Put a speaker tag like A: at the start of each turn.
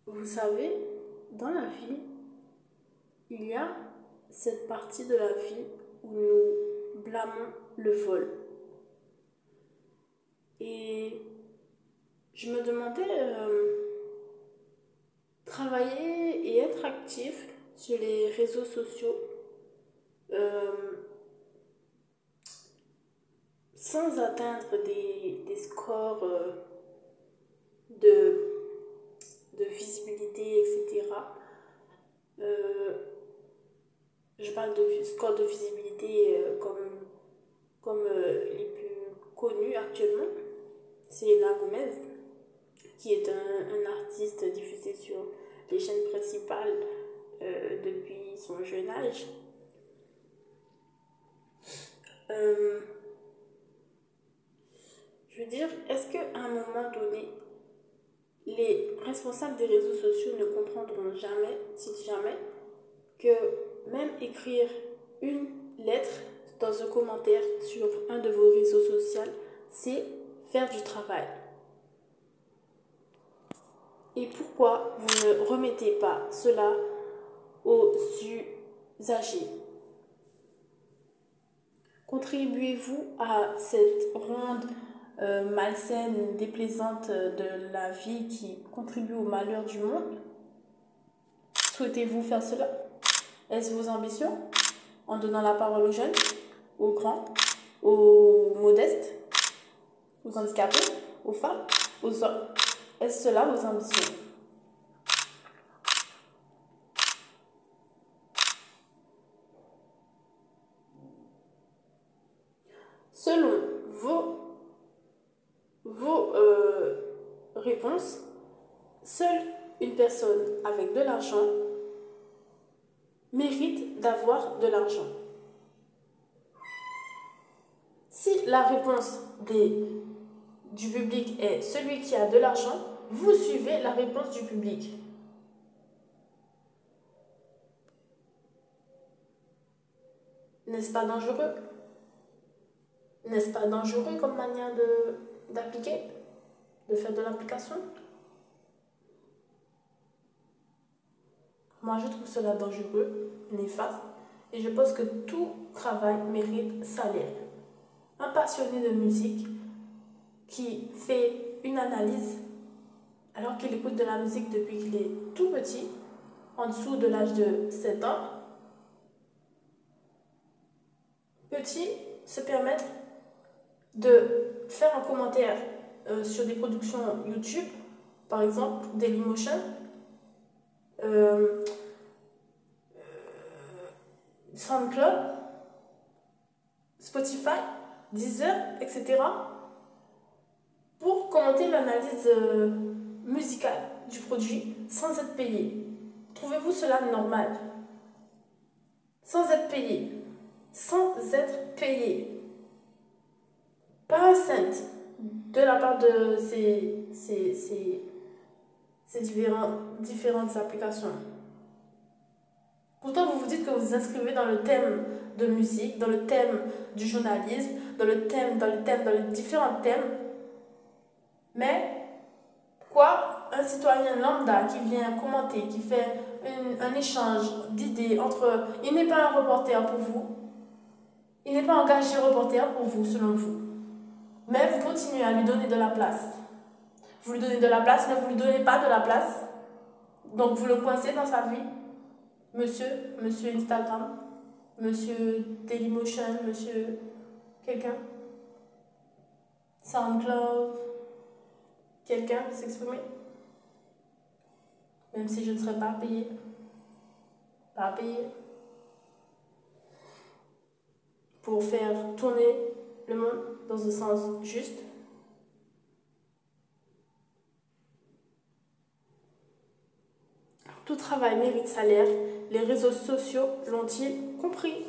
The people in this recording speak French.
A: Vous savez, dans la vie, il y a cette partie de la vie où nous blâmons le vol. Et je me demandais, travailler et être actif sur les réseaux sociaux euh, sans atteindre des scores de, de visibilité, etc. Euh, je parle de scores de visibilité comme les plus connus actuellement. C'est Selena Gomez, qui est un artiste diffusé sur les chaînes principales depuis son jeune âge. Euh, je veux dire, est-ce qu'à un moment donné, les responsables des réseaux sociaux ne comprendront jamais, si jamais, que même écrire une lettre dans un commentaire sur un de vos réseaux sociaux, c'est faire du travail? Et pourquoi vous ne remettez pas cela aux usagers? Contribuez-vous à cette ronde malsaine, déplaisante de la vie qui contribue au malheur du monde? Souhaitez-vous faire cela? Est-ce vos ambitions? En donnant la parole aux jeunes, aux grands, aux modestes, aux handicapés, aux femmes, aux hommes? Est-ce cela vos ambitions? Selon vos réponses, seule une personne avec de l'argent mérite d'avoir de l'argent. Si la réponse du public est celui qui a de l'argent, vous suivez la réponse du public. N'est-ce pas dangereux? N'est-ce pas dangereux comme manière d'appliquer, de faire de l'application? Moi, je trouve cela dangereux, néfaste, et je pense que tout travail mérite salaire. Un passionné de musique qui fait une analyse alors qu'il écoute de la musique depuis qu'il est tout petit, en dessous de l'âge de 7 ans, peut-il se permettre de faire un commentaire sur des productions YouTube, par exemple Dailymotion, euh, SoundCloud, Spotify, Deezer, etc., pour commenter l'analyse musicale du produit sans être payé? Trouvez-vous cela normal? Sans être payé. Sans être payé. Pas un cent de la part de ces différentes applications. Pourtant, vous vous dites que vous vous inscrivez dans le thème de musique, dans le thème du journalisme, dans les différents thèmes. Mais, quoi, un citoyen lambda qui vient commenter, qui fait un échange d'idées entre... Il n'est pas un reporter pour vous. Il n'est pas engagé reporter pour vous, selon vous. Mais vous continuez à lui donner de la place. Vous lui donnez de la place, mais vous ne lui donnez pas de la place. Donc vous le coincez dans sa vie. Monsieur Instagram, monsieur Dailymotion, monsieur quelqu'un, SoundCloud, quelqu'un peut s'exprimer. Même si je ne serais pas payé. Pas payé. Pour faire tourner le monde dans un sens juste. Tout travail mérite salaire. Les réseaux sociaux l'ont-ils compris?